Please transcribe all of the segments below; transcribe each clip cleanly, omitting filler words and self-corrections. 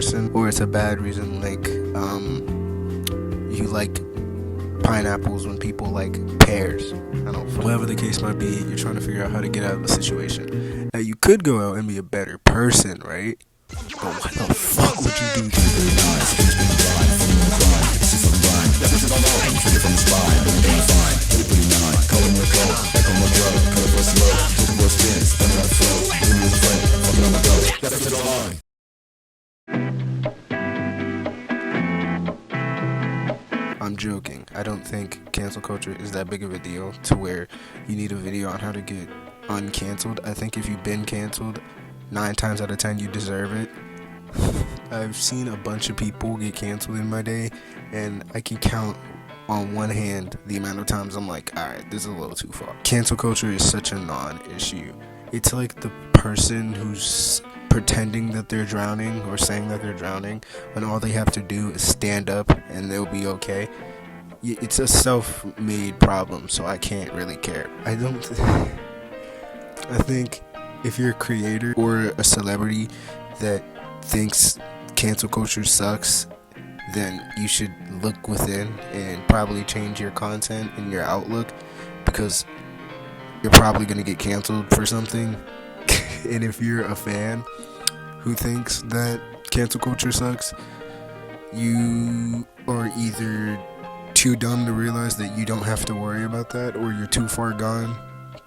person, or it's a bad reason, like you like pineapples when people like pears. I don't know. Whatever the case might be, you're trying to figure out how to get out of the situation. Now you could go out and be a better person, right? But what the fuck would you do to I'm joking. I don't think cancel culture is that big of a deal to where you need a video on how to get uncanceled. I think if you've been canceled, 9 times out of 10 you deserve it. I've seen a bunch of people get canceled in my day, and I can count on one hand the amount of times I'm like, alright, this is a little too far. Cancel culture is such a non-issue. It's like the person who's pretending that they're drowning or saying that they're drowning when all they have to do is stand up and they'll be okay. It's a self-made problem, so I can't really care. I think if you're a creator or a celebrity that thinks cancel culture sucks, then you should look within and probably change your content and your outlook, because you're probably going to get canceled for something. And if you're a fan who thinks that cancel culture sucks, you are either too dumb to realize that you don't have to worry about that, or you're too far gone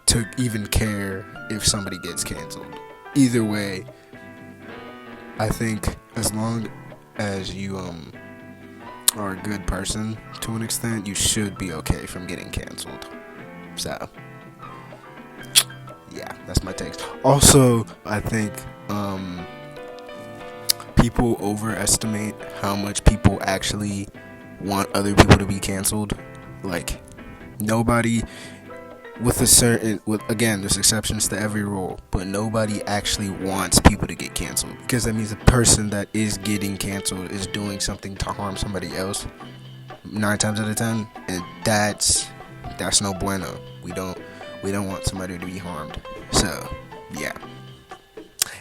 to even care if somebody gets canceled. Either way, I think as long as you are a good person to an extent, you should be okay from getting canceled. So yeah, that's my takes. Also, I think people overestimate how much people actually want other people to be canceled. Like, nobody, again, there's exceptions to every rule, but nobody actually wants people to get canceled, because that means the person that is getting canceled is doing something to harm somebody else 9 times out of 10, and that's no bueno. We don't want somebody to be harmed. So yeah,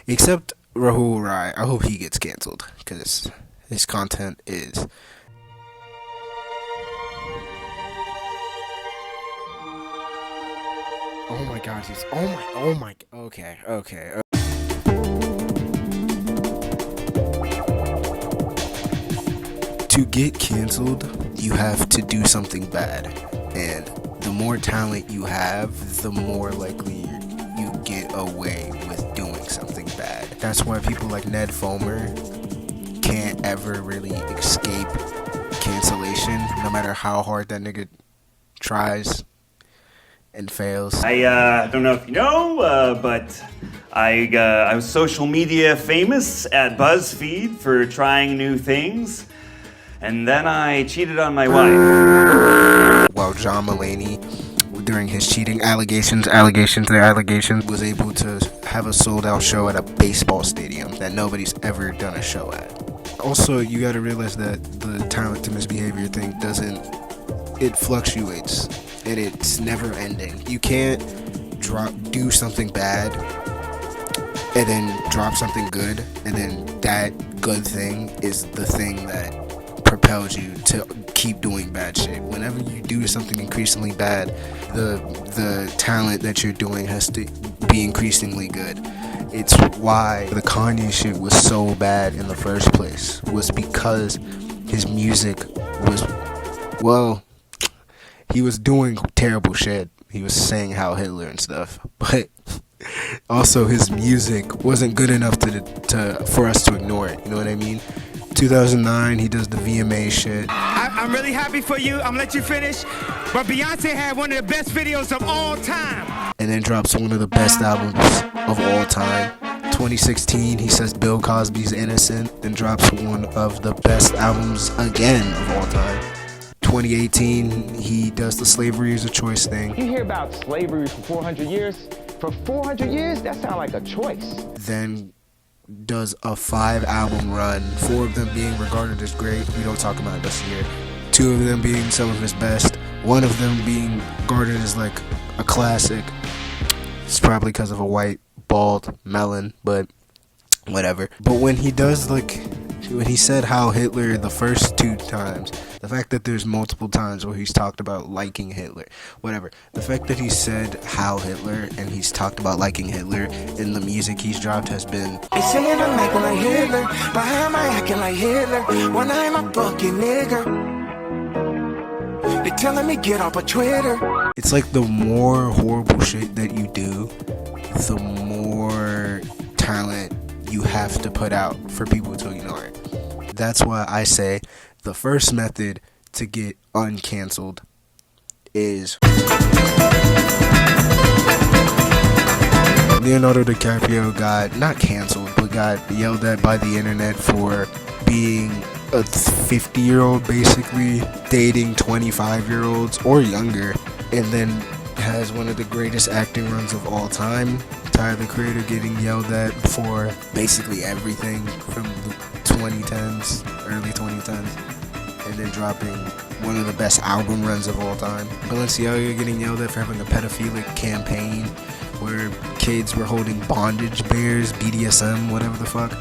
except Rahul Rai. I hope he gets canceled, because his content is oh my god, okay. To get canceled, you have to do something bad, and the more talent you have, the more likely you get away with doing something bad. That's why people like Ned Fomer can't ever really escape cancellation, no matter how hard that nigga tries and fails. I don't know if you know, but I was social media famous at BuzzFeed for trying new things, and then I cheated on my wife. While John Mulaney, during his cheating allegations, was able to have a sold-out show at a baseball stadium that nobody's ever done a show at. Also, you gotta realize that the talent to misbehavior thing it fluctuates, and it's never ending. You can't do something bad and then drop something good, and then that good thing is the thing that propels you to keep doing bad shit. Whenever you do something increasingly bad, the talent that you're doing has to be increasingly good. It's why the Kanye shit was so bad in the first place, was because his music was, well, he was doing terrible shit. He was saying Heil Hitler and stuff, but also his music wasn't good enough for us to ignore it. You know what I mean? 2009, he does the VMA shit. I'm really happy for you. I'm gonna let you finish. But Beyonce had one of the best videos of all time. And then drops one of the best albums of all time. 2016, he says Bill Cosby's innocent, then drops one of the best albums again of all time. 2018, he does the slavery is a choice thing. You hear about slavery for 400 years? For 400 years, that sounds like a choice. Then does a 5-album run, 4 of them being regarded as great. We don't talk about this year. 2 of them being some of his best. 1 of them being regarded as like a classic. It's probably because of a white bald melon, but whatever. But when he does like When he said Heil Hitler the first 2 times, the fact that there's multiple times where he's talked about liking Hitler, whatever. The fact that he said Heil Hitler and he's talked about liking Hitler in the music he's dropped has been. They saying I'm acting like Hitler, but how am I acting like Hitler when I'm a fucking nigga? They telling me get off of Twitter. It's like the more horrible shit that you do, the more talent you have to put out for people to ignore it. That's why I say the first method to get uncanceled is Leonardo DiCaprio got not canceled, but got yelled at by the internet for being a 50-year-old basically dating 25-year-olds or younger, and then has one of the greatest acting runs of all time. Tyler, the Creator, getting yelled at for basically everything from the 2010s, early 2010s, and then dropping one of the best album runs of all time. Balenciaga getting yelled at for having a pedophilic campaign where kids were holding bondage bears, BDSM, whatever the fuck.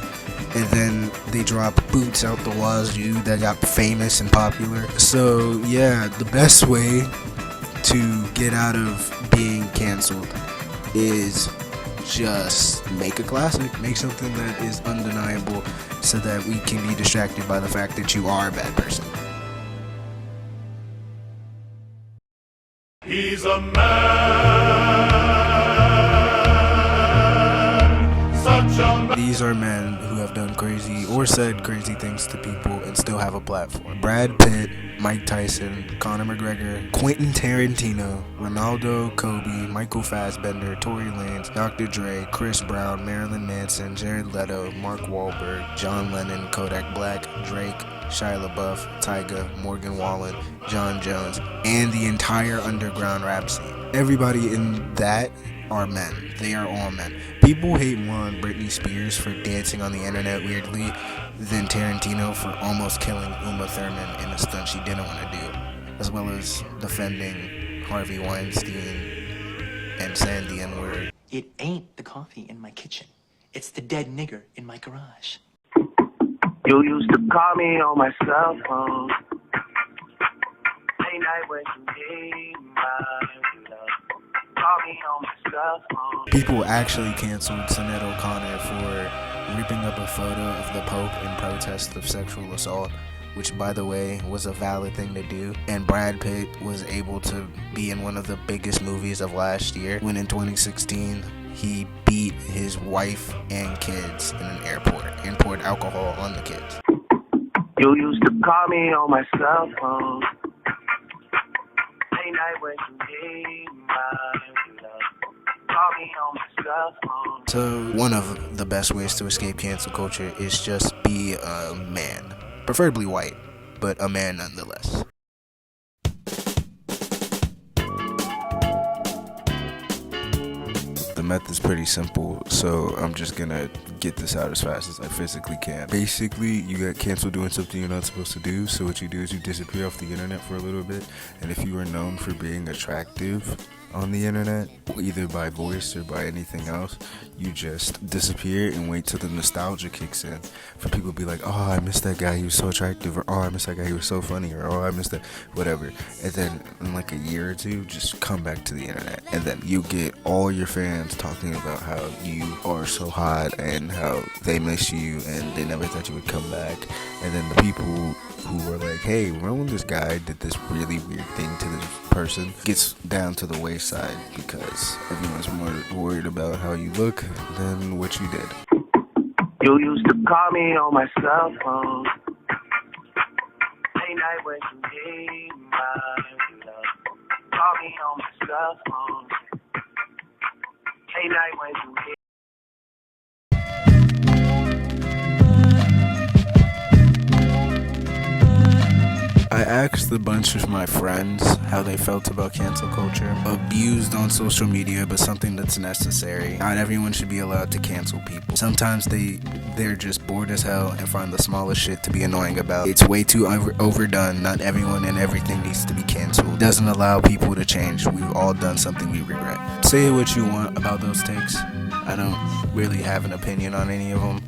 And then they drop Boots out the wazoo that got famous and popular. So yeah, the best way to get out of being canceled is just make a classic, make something that is undeniable so that we can be distracted by the fact that you are a bad person. He's a man, such a man. These are men who have done crazy or said crazy things to people and still have a platform. Brad Pitt, Mike Tyson, Conor McGregor, Quentin Tarantino, Ronaldo, Kobe, Michael Fassbender, Tory Lanez, Dr. Dre, Chris Brown, Marilyn Manson, Jared Leto, Mark Wahlberg, John Lennon, Kodak Black, Drake, Shia LaBeouf, Tyga, Morgan Wallen, John Jones, and the entire underground rap scene. Everybody in that are men. They are all men. People hate more on Britney Spears for dancing on the internet weirdly than Tarantino for almost killing Uma Thurman in a stunt she didn't want to do, as well as defending Harvey Weinstein and saying the N-word. It ain't the coffee in my kitchen. It's the dead nigger in my garage. You used to call me on my cell phone. Late night when you need my love. Call me on my cell phone. People actually canceled Sinead O'Connor for ripping up a photo of the Pope in protest of sexual assault, which, by the way, was a valid thing to do. And Brad Pitt was able to be in one of the biggest movies of last year, when in 2016 he beat his wife and kids in an airport and poured alcohol on the kids. You used to call me on my cell phone. Late night when you need my love. Call me on my cell phone. So one of the best ways to escape cancel culture is just be a man. Preferably white, but a man nonetheless. The method's pretty simple, so I'm just gonna get this out as fast as I physically can. Basically, you got canceled doing something you're not supposed to do, so what you do is you disappear off the internet for a little bit, and if you are known for being attractive on the internet, either by voice or by anything else, you just disappear and wait till the nostalgia kicks in for people to be like, oh, I miss that guy, he was so attractive, or oh, I miss that guy, he was so funny, or oh, I miss that, whatever. And then in like a year or two, just come back to the internet, and then you get all your fans talking about how you are so hot and how they miss you and they never thought you would come back. And then the people who were like, hey, remember when this guy did this really weird thing to this person, gets down to the wayside because everyone's more worried about how you look than what you did. You used to call me on my cell phone. Late night when you need my love. Call me on my cell phone. Late night when you need. I asked a bunch of my friends how they felt about cancel culture. Abused on social media, but something that's necessary. Not everyone should be allowed to cancel people. Sometimes they're just bored as hell and find the smallest shit to be annoying about. It's way too overdone. Not everyone and everything needs to be canceled. It doesn't allow people to change. We've all done something we regret. Say what you want about those takes. I don't really have an opinion on any of them.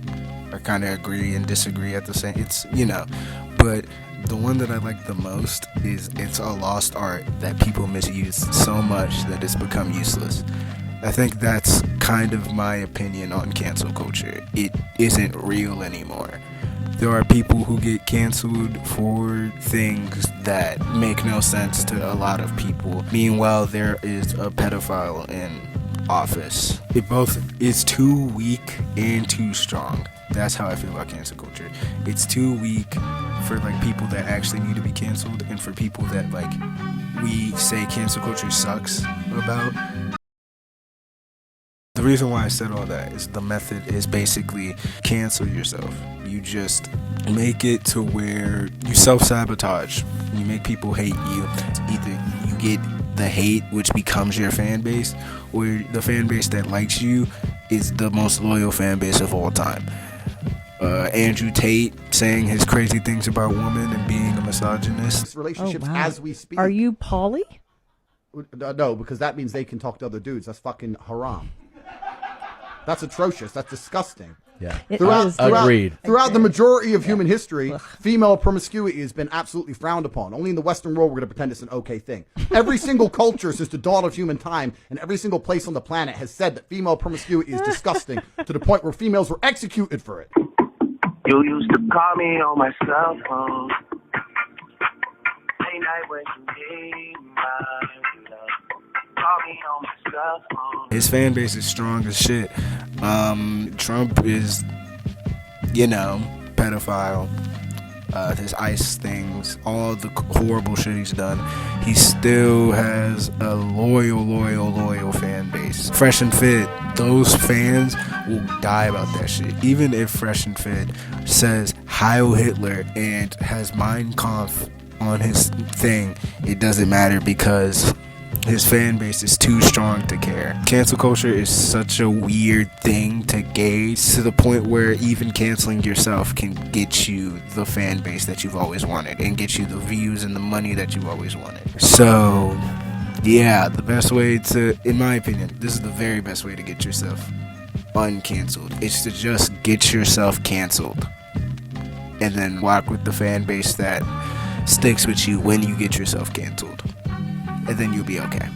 I kind of agree and disagree at the same. It's, you know, but the one that I like the most is it's a lost art that people misuse so much that it's become useless. I think that's kind of my opinion on cancel culture. It isn't real anymore. There are people who get canceled for things that make no sense to a lot of people. Meanwhile, there is a pedophile in office. It both is too weak and too strong. That's how I feel about cancel culture. It's too weak for like people that actually need to be canceled, and for people that like we say cancel culture sucks about. The reason why I said all that is the method is basically cancel yourself. You just make it to where you self-sabotage. You make people hate you. Either you get the hate, which becomes your fan base, or the fan base that likes you is the most loyal fan base of all time. Andrew Tate saying his crazy things about women and being a misogynist. Relationships as we speak. Are you poly? No, because that means they can talk to other dudes. That's fucking haram. That's atrocious. That's disgusting. Yeah. Agreed. Throughout the majority of human history, female promiscuity has been absolutely frowned upon. Only in the Western world we're going to pretend it's an okay thing. Every single culture since the dawn of human time and every single place on the planet has said that female promiscuity is disgusting to the point where females were executed for it. You used to call me on my cell phone. Late night when you need my love. Call me on my cell phone. His fan base is strong as shit. Trump is, you know, pedophile. His ICE things, all the horrible shit he's done. He still has a loyal fan base. Fresh and Fit, those fans will die about that shit. Even if Fresh and Fit says Heil Hitler and has Mein Kampf on his thing, it doesn't matter because his fan base is too strong to care. Cancel culture is such a weird thing to gauge to the point where even canceling yourself can get you the fan base that you've always wanted and get you the views and the money that you've always wanted. So, yeah, the best way to, in my opinion, this is the very best way to get yourself uncanceled. It's to just get yourself canceled and then walk with the fan base that sticks with you when you get yourself canceled. And then you'll be okay.